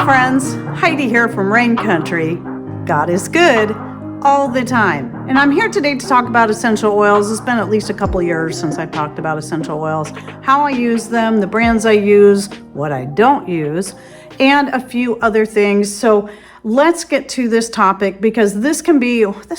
friends, Heidi here from Rain Country. God is good all the time. And I'm here today to talk about essential oils. It's been at least a couple years since I talked about essential oils, how I use them, the brands I use, what I don't use, and a few other things. So let's get to this topic because this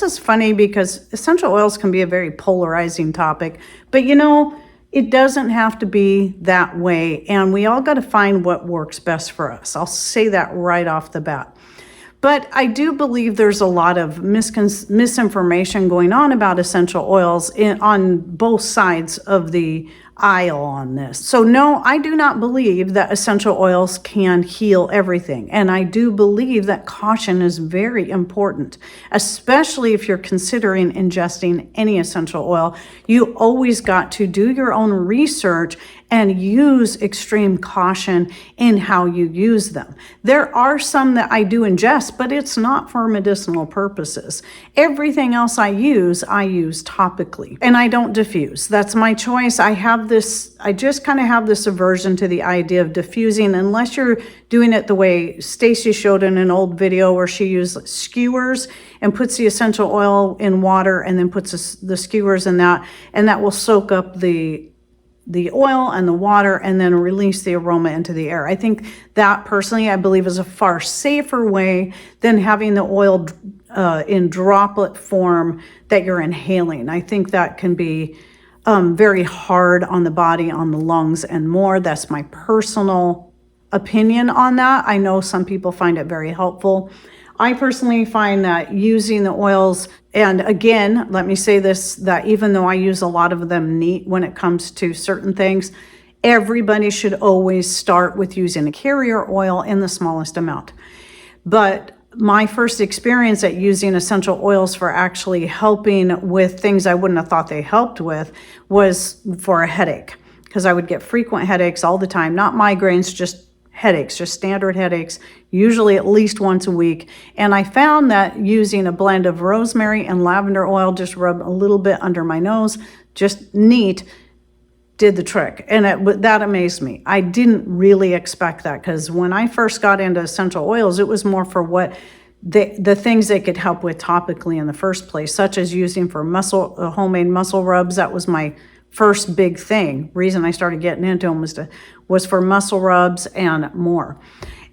is funny because essential oils can be a very polarizing topic, but it doesn't have to be that way, and we all got to find what works best for us. I'll say that right off the bat. But I do believe there's a lot of misinformation going on about essential oils on both sides of the aisle on this. So no, I do not believe that essential oils can heal everything. And I do believe that caution is very important, especially if you're considering ingesting any essential oil. You always got to do your own research and use extreme caution in how you use them. There are some that I do ingest, but it's not for medicinal purposes. Everything else I use topically, and I don't diffuse. That's my choice. I just kind of have this aversion to the idea of diffusing unless you're doing it the way Stacy showed in an old video where she used skewers and puts the essential oil in water and then puts the skewers in that, and that will soak up the oil and the water and then release the aroma into the air. I think that personally, I believe, is a far safer way than having the oil in droplet form that you're inhaling. I think that can be very hard on the body, on the lungs, and more. That's my personal opinion on that. I know some people find it very helpful. I personally find that using the oils, and again, let me say this, that even though I use a lot of them neat when it comes to certain things, everybody should always start with using a carrier oil in the smallest amount. But my first experience at using essential oils for actually helping with things I wouldn't have thought they helped with was for a headache, because I would get frequent headaches all the time, not migraines, just headaches, just standard headaches, usually at least once a week. And I found that using a blend of rosemary and lavender oil, just rub a little bit under my nose, just neat, did the trick. And that amazed me. I didn't really expect that, because when I first got into essential oils, it was more for what the things they could help with topically in the first place, such as using for homemade muscle rubs. That was my first big thing. Reason I started getting into them was for muscle rubs and more.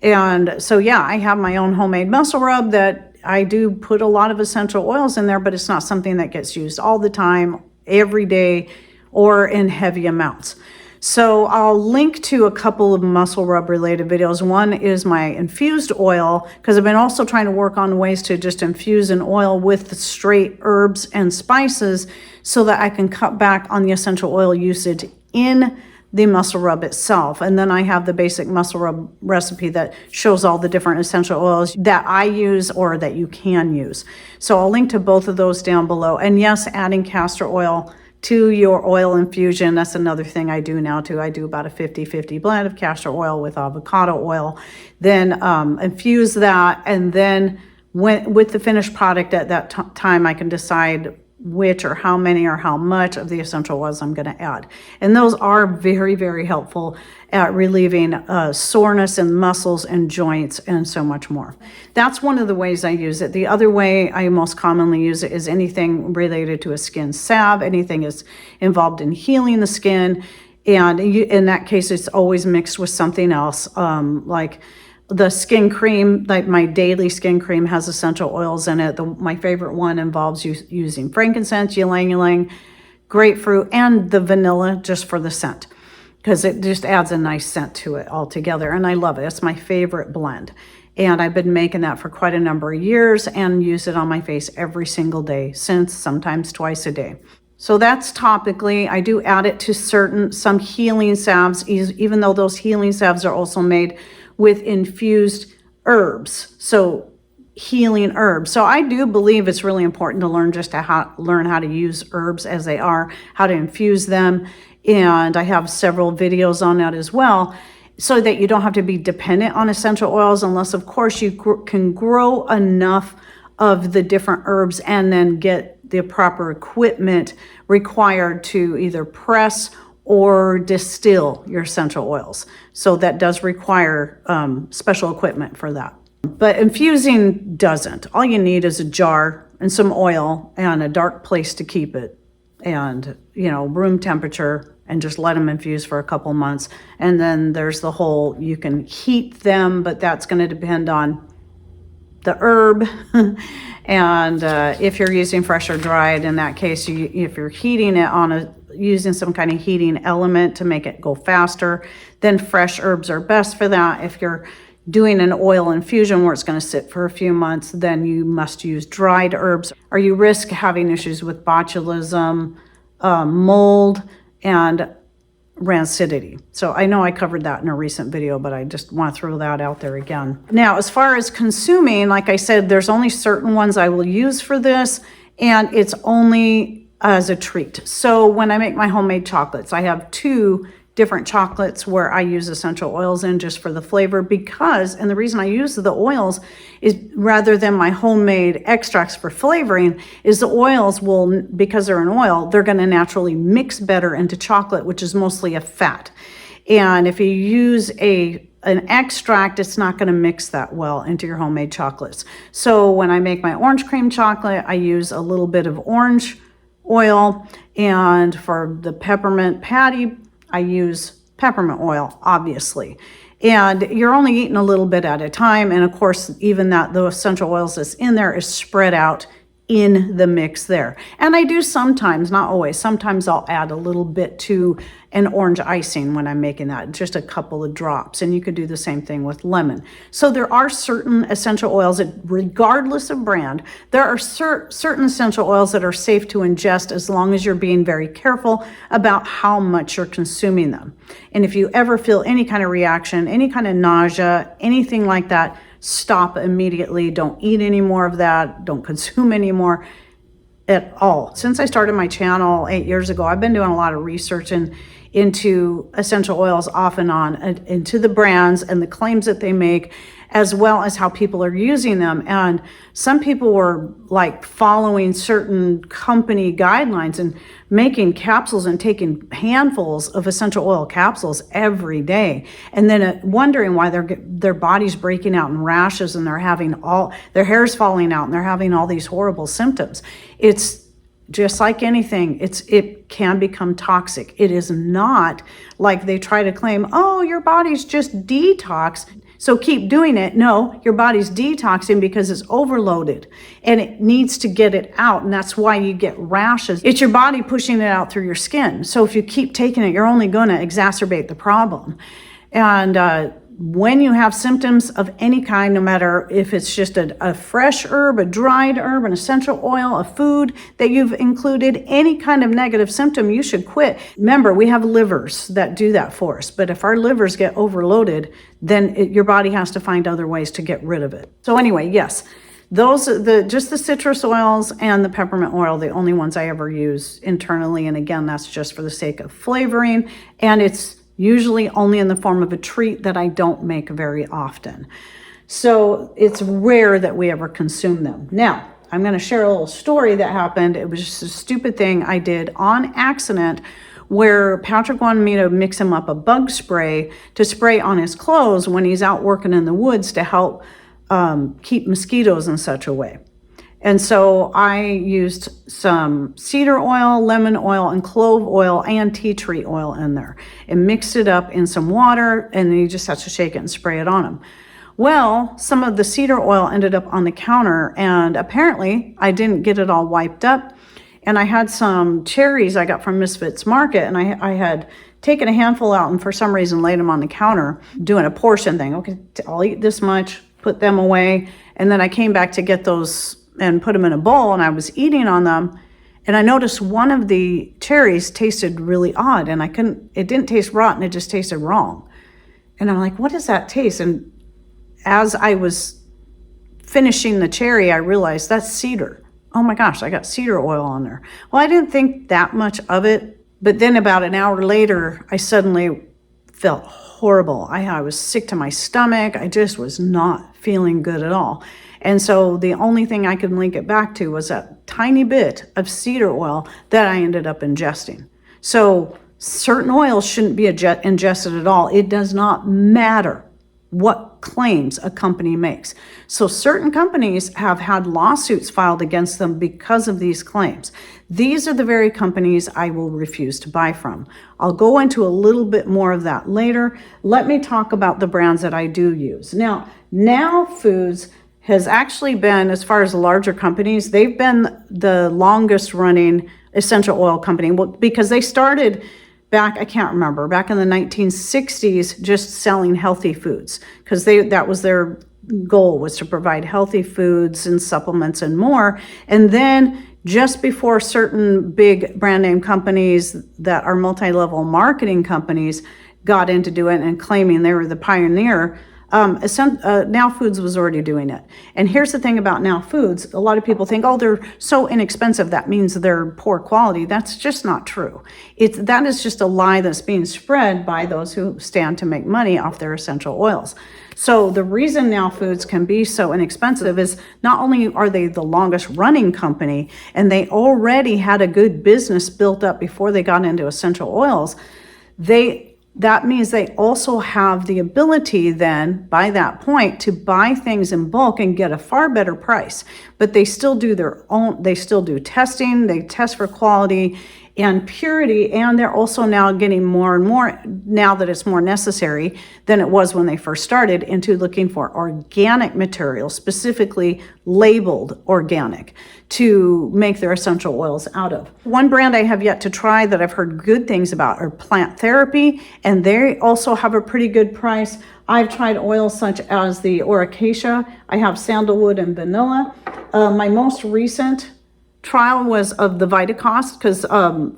And so yeah, I have my own homemade muscle rub that I do put a lot of essential oils in there, but it's not something that gets used all the time, every day, or in heavy amounts. So I'll link to a couple of muscle rub related videos. One is my infused oil, because I've been also trying to work on ways to just infuse an oil with the straight herbs and spices so that I can cut back on the essential oil usage in the muscle rub itself. And then I have the basic muscle rub recipe that shows all the different essential oils that I use or that you can use. So I'll link to both of those down below. And yes, adding castor oil to your oil infusion, that's another thing I do now too. I do about a 50-50 blend of castor oil with avocado oil, then infuse that, and then with the finished product at that time, I can decide which or how many or how much of the essential oils I'm going to add. And those are very, very helpful at relieving soreness in muscles and joints and so much more. That's one of the ways I use it. The other way I most commonly use it is anything related to a skin salve, anything is involved in healing the skin. And in that case, it's always mixed with something else, like the skin cream, like my daily skin cream has essential oils in it. My favorite one involves using frankincense, ylang ylang, grapefruit, and the vanilla just for the scent, because it just adds a nice scent to it altogether. And I love it. It's my favorite blend. And I've been making that for quite a number of years and use it on my face every single day, sometimes twice a day. So that's topically. I do add it to some healing salves, even though those healing salves are also made with infused herbs, so healing herbs. So I do believe it's really important to learn how to use herbs as they are, how to infuse them, and I have several videos on that as well, so that you don't have to be dependent on essential oils, unless of course you can grow enough of the different herbs and then get the proper equipment required to either press or distill your essential oils. So that does require special equipment for that. But infusing doesn't. All you need is a jar and some oil and a dark place to keep it, and room temperature, and just let them infuse for a couple months. And then there's the whole, you can heat them, but that's going to depend on the herb. And if you're using fresh or dried, in that case, if you're heating it using some kind of heating element to make it go faster, then fresh herbs are best for that. If you're doing an oil infusion where it's going to sit for a few months, then you must use dried herbs, or you risk having issues with botulism, mold, and rancidity. So I know I covered that in a recent video, but I just want to throw that out there again. Now, as far as consuming, like I said, there's only certain ones I will use for this, and it's only as a treat. So when I make my homemade chocolates, I have 2 different chocolates where I use essential oils in just for the flavor, and the reason I use the oils is, rather than my homemade extracts for flavoring, is the oils will, because they're an oil, they're going to naturally mix better into chocolate, which is mostly a fat. And if you use an extract, it's not going to mix that well into your homemade chocolates. So when I make my orange cream chocolate, I use a little bit of orange oil, and for the peppermint patty, I use peppermint oil, obviously. And you're only eating a little bit at a time. And of course, even the essential oils that's in there is spread out in the mix there. And I do sometimes, not always, sometimes I'll add a little bit to an orange icing when I'm making that, just a couple of drops. And you could do the same thing with lemon. So there are certain essential oils that, regardless of brand, there are certain essential oils that are safe to ingest as long as you're being very careful about how much you're consuming them. And if you ever feel any kind of reaction, any kind of nausea, anything like that, stop immediately. Don't eat any more of that. Don't consume any more at all. Since I started my channel 8 years ago, I've been doing a lot of research into essential oils off and on, into the brands and the claims that they make, as well as how people are using them. And some people were like following certain company guidelines and making capsules and taking handfuls of essential oil capsules every day, and then wondering why their body's breaking out in rashes, and they're having their hair's falling out, and they're having all these horrible symptoms. It's just like anything, it can become toxic. It is not like they try to claim, oh, your body's just detox, so keep doing it. No, your body's detoxing because it's overloaded and it needs to get it out. And that's why you get rashes. It's your body pushing it out through your skin. So if you keep taking it, you're only going to exacerbate the problem. And when you have symptoms of any kind, no matter if it's just a fresh herb, a dried herb, an essential oil, a food that you've included, any kind of negative symptom, you should quit. Remember, we have livers that do that for us. But if our livers get overloaded, then your body has to find other ways to get rid of it. So anyway, yes, just the citrus oils and the peppermint oil, the only ones I ever use internally. And again, that's just for the sake of flavoring. And it's usually only in the form of a treat that I don't make very often. So it's rare that we ever consume them. Now, I'm going to share a little story that happened. It was just a stupid thing I did on accident, where Patrick wanted me to mix him up a bug spray to spray on his clothes when he's out working in the woods to help keep mosquitoes and such away. And so I used some cedar oil, lemon oil, and clove oil and tea tree oil in there, and mixed it up in some water, and then you just have to shake it and spray it on them. Well, some of the cedar oil ended up on the counter, and apparently I didn't get it all wiped up. And I had some cherries I got from Misfits Market, and I had taken a handful out and for some reason laid them on the counter, doing a portion thing. Okay, I'll eat this much, put them away. And then I came back to get those and put them in a bowl, and I was eating on them, and I noticed one of the cherries tasted really odd, and it didn't taste rotten, it just tasted wrong. And I'm like, what does that taste? And as I was finishing the cherry, I realized that's cedar. Oh my gosh, I got cedar oil on there. Well, I didn't think that much of it, but then about an hour later, I suddenly felt horrible. I was sick to my stomach. I just was not feeling good at all. And so the only thing I could link it back to was that tiny bit of cedar oil that I ended up ingesting. So certain oils shouldn't be ingested at all. It does not matter what claims a company makes. So certain companies have had lawsuits filed against them because of these claims. These are the very companies I will refuse to buy from. I'll go into a little bit more of that later. Let me talk about the brands that I do use. Now Foods has actually been, as far as the larger companies, they've been the longest running essential oil company. Well, because they started back, I can't remember, back in the 1960s, just selling healthy foods, because that was their goal, was to provide healthy foods and supplements and more. And then just before certain big brand name companies that are multi-level marketing companies got into doing it and claiming they were the pioneer, Now Foods was already doing it. And here's the thing about Now Foods. A lot of people think, oh, they're so inexpensive, that means they're poor quality. That's just not true. That is just a lie that's being spread by those who stand to make money off their essential oils. So the reason Now Foods can be so inexpensive is not only are they the longest running company, and they already had a good business built up before they got into essential oils, that means they also have the ability then, by that point, to buy things in bulk and get a far better price. But they still do they still do testing, they test for quality and purity, and they're also now getting more and more, now that it's more necessary than it was when they first started, into looking for organic materials, specifically labeled organic, to make their essential oils out of. One brand I have yet to try that I've heard good things about are Plant Therapy, and they also have a pretty good price. I've tried oils such as the Oracacia. I have sandalwood and vanilla. My most recent trial was of the Vitacost, because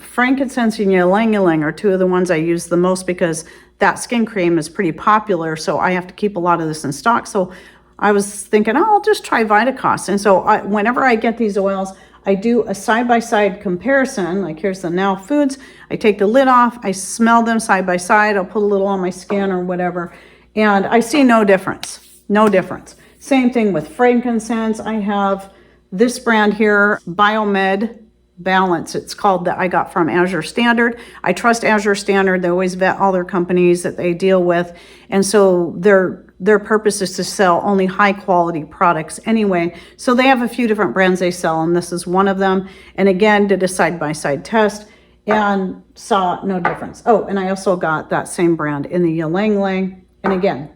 frankincense and ylang ylang are two of the ones I use the most, because that skin cream is pretty popular, so I have to keep a lot of this in stock. So I was thinking, oh, I'll just try Vitacost. And so whenever I get these oils, I do a side-by-side comparison. Like, here's the Now Foods. I take the lid off, I smell them side by side, I'll put a little on my skin or whatever, and I see no difference. No difference. Same thing with frankincense. I have this brand here, Biomed Balance, it's called, that I got from Azure Standard. I trust Azure Standard. They always vet all their companies that they deal with. And so their purpose is to sell only high quality products anyway. So they have a few different brands they sell, and this is one of them. And again, did a side-by-side test and saw no difference. Oh, and I also got that same brand in the ylang ylang. And again,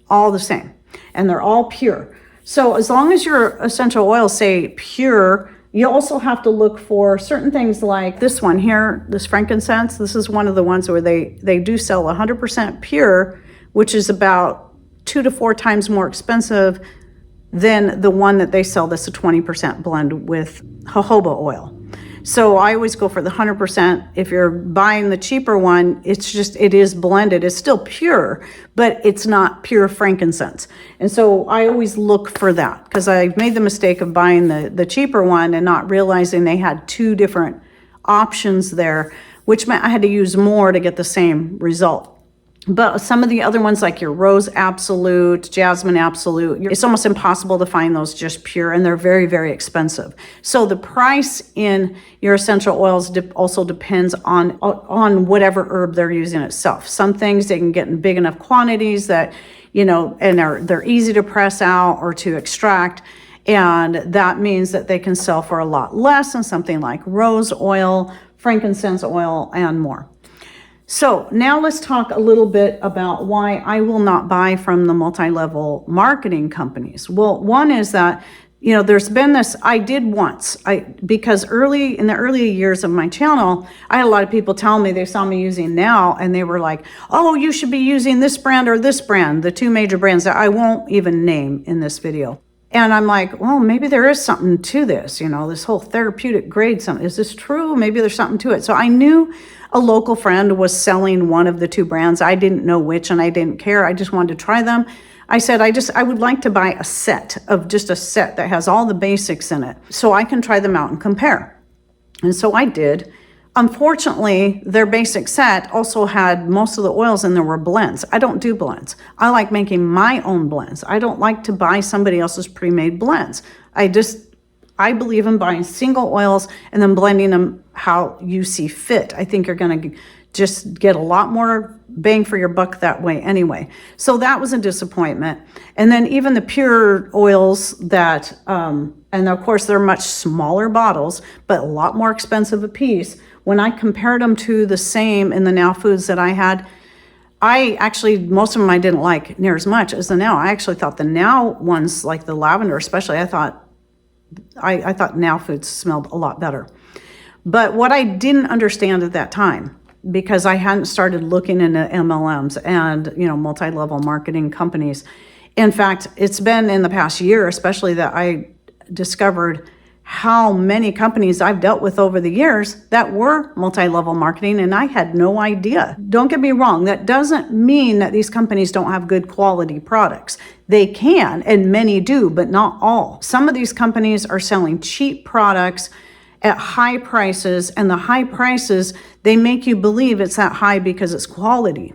all the same. And they're all pure. So as long as your essential oils say pure, you also have to look for certain things like this one here, this frankincense. This is one of the ones where they do sell 100% pure, which is about 2 to 4 times more expensive than the one that they sell that's a 20% blend with jojoba oil. So I always go for the 100%. If you're buying the cheaper one, it is blended. It's still pure, but it's not pure frankincense. And so I always look for that, because I made the mistake of buying the cheaper one and not realizing they had 2 different options there, which meant I had to use more to get the same result. But some of the other ones, like your Rose Absolute, Jasmine Absolute, it's almost impossible to find those just pure, and they're very, very expensive. So the price in your essential oils also depends on whatever herb they're using itself. Some things they can get in big enough quantities that, and they're easy to press out or to extract. And that means that they can sell for a lot less than something like rose oil, frankincense oil, and more. So now let's talk a little bit about why I will not buy from the multi-level marketing companies. Well, one is that, there's been this, I did once, because in the early years of my channel, I had a lot of people tell me they saw me using Now, and they were like, oh, you should be using this brand or this brand, the 2 major brands that I won't even name in this video. And I'm like, well, maybe there is something to this, this whole therapeutic grade, is this true? Maybe there's something to it. So I knew a local friend was selling one of the 2 brands. I didn't know which, and I didn't care. I just wanted to try them. I said, I would like to buy a set that has all the basics in it, so I can try them out and compare. And so I did. Unfortunately, their basic set also had most of the oils in there were blends. I don't do blends. I like making my own blends. I don't like to buy somebody else's pre-made blends. I believe in buying single oils and then blending them how you see fit. I think you're going to just get a lot more bang for your buck that way anyway. So that was a disappointment. And then even the pure oils that, and of course they're much smaller bottles, but a lot more expensive a piece. When I compared them to the same in the Now Foods that I had, I actually, most of them I didn't like near as much as the Now. I actually thought the Now ones, like the lavender especially, I thought Now Foods smelled a lot better. But what I didn't understand at that time, because I hadn't started looking into MLMs and, multi-level marketing companies. In fact, it's been in the past year, especially, that I discovered how many companies I've dealt with over the years that were multi-level marketing, and I had no idea. Don't get me wrong, that doesn't mean that these companies don't have good quality products. They can, and many do, but not all. Some of these companies are selling cheap products at high prices, and the high prices, they make you believe it's that high because it's quality.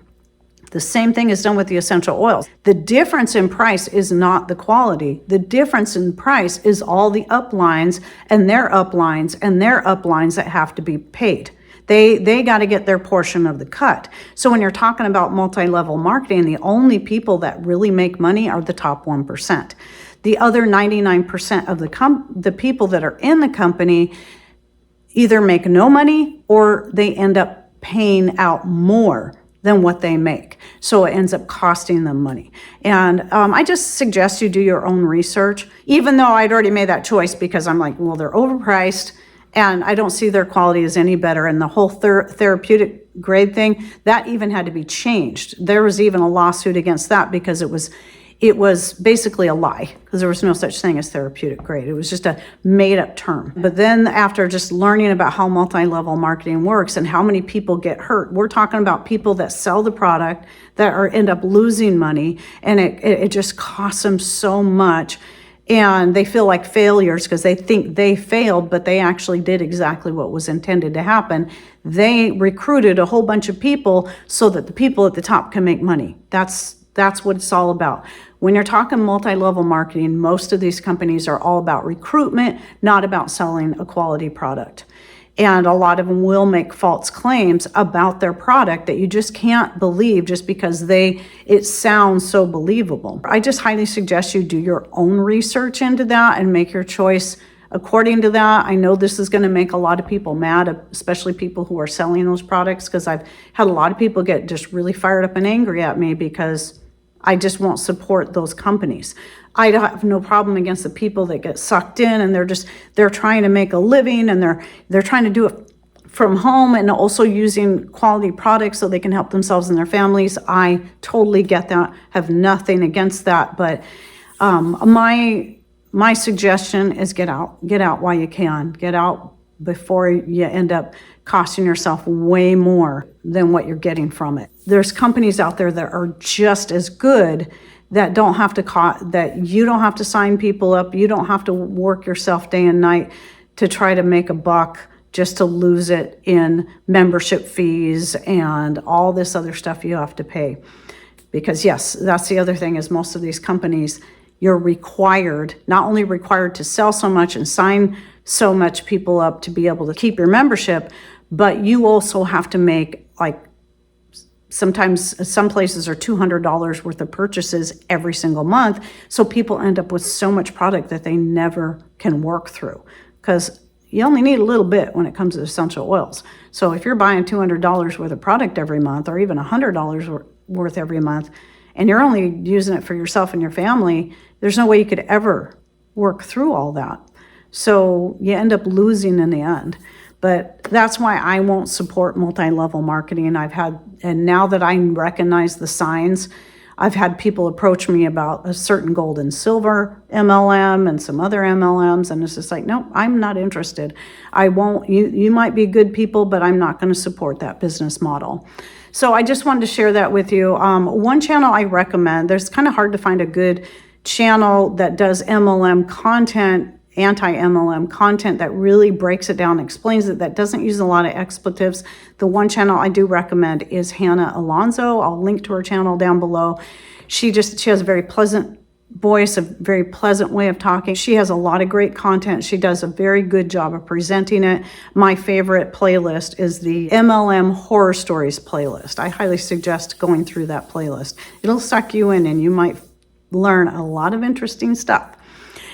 The same thing is done with the essential oils. The difference in price is not the quality. The difference in price is all the uplines and their uplines and their uplines that have to be paid. They got to get their portion of the cut. So when you're talking about multi-level marketing, the only people that really make money are the top 1%. The other 99% of the people that are in the company either make no money or they end up paying out more than what they make. So it ends up costing them money. And I just suggest you do your own research, even though I'd already made that choice, because I'm like, well, they're overpriced and I don't see their quality as any better. And the whole therapeutic grade thing, that even had to be changed. There was even a lawsuit against that because it was basically a lie, because there was no such thing as therapeutic grade. It was just a made up term. But then after just learning about how multi-level marketing works and how many people get hurt, we're talking about people that sell the product that end up losing money, and it just costs them so much. And they feel like failures because they think they failed, but they actually did exactly what was intended to happen. They recruited a whole bunch of people so that the people at the top can make money. That's what it's all about. When you're talking multi-level marketing, most of these companies are all about recruitment, not about selling a quality product. And a lot of them will make false claims about their product that you just can't believe just because it sounds so believable. I just highly suggest you do your own research into that and make your choice according to that. I know this is going to make a lot of people mad, especially people who are selling those products, because I've had a lot of people get just really fired up and angry at me because I just won't support those companies. I have no problem against the people that get sucked in and they're trying to make a living, and they're trying to do it from home and also using quality products so they can help themselves and their families. I totally get that, have nothing against that. But my suggestion is get out while you can. Get out before you end up costing yourself way more than what you're getting from it. There's companies out there that are just as good that you don't have to sign people up. You don't have to work yourself day and night to try to make a buck just to lose it in membership fees and all this other stuff you have to pay. Because yes, that's the other thing, is most of these companies, you're not only required to sell so much and sign so much people up to be able to keep your membership, but you also have to make, like, sometimes some places are $200 worth of purchases every single month. So people end up with so much product that they never can work through, because you only need a little bit when it comes to essential oils. So if you're buying $200 worth of product every month, or even $100 worth every month, and you're only using it for yourself and your family, there's no way you could ever work through all that. So you end up losing in the end. But that's why I won't support multi-level marketing. And now that I recognize the signs, I've had people approach me about a certain gold and silver MLM and some other MLMs, and it's just like, no, I'm not interested. I won't. You might be good people, but I'm not going to support that business model. So I just wanted to share that with you. One channel I recommend, there's kind of hard to find a good channel that does MLM content, anti-MLM content, that really breaks it down, explains it, that doesn't use a lot of expletives. The one channel I do recommend is Hannah Alonso. I'll link to her channel down below. She has a very pleasant voice, a very pleasant way of talking. She has a lot of great content. She does a very good job of presenting it. My favorite playlist is the MLM Horror Stories playlist. I highly suggest going through that playlist. It'll suck you in and you might learn a lot of interesting stuff.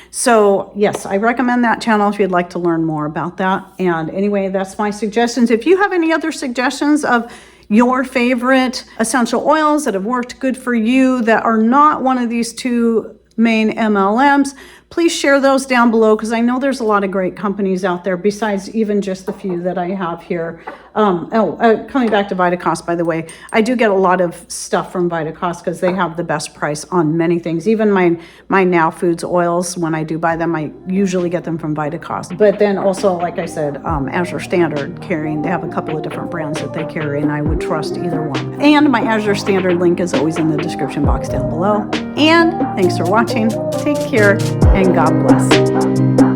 So yes, I recommend that channel if you'd like to learn more about that. And anyway, that's my suggestions. If you have any other suggestions of your favorite essential oils that have worked good for you that are not one of these two main MLMs, please share those down below, because I know there's a lot of great companies out there besides even just the few that I have here. Coming back to Vitacost, by the way, I do get a lot of stuff from Vitacost because they have the best price on many things. Even my Now Foods oils, when I do buy them, I usually get them from Vitacost. But then also, like I said, Azure Standard carrying, they have a couple of different brands that they carry, and I would trust either one. And my Azure Standard link is always in the description box down below. And thanks for watching. Take care, and God bless.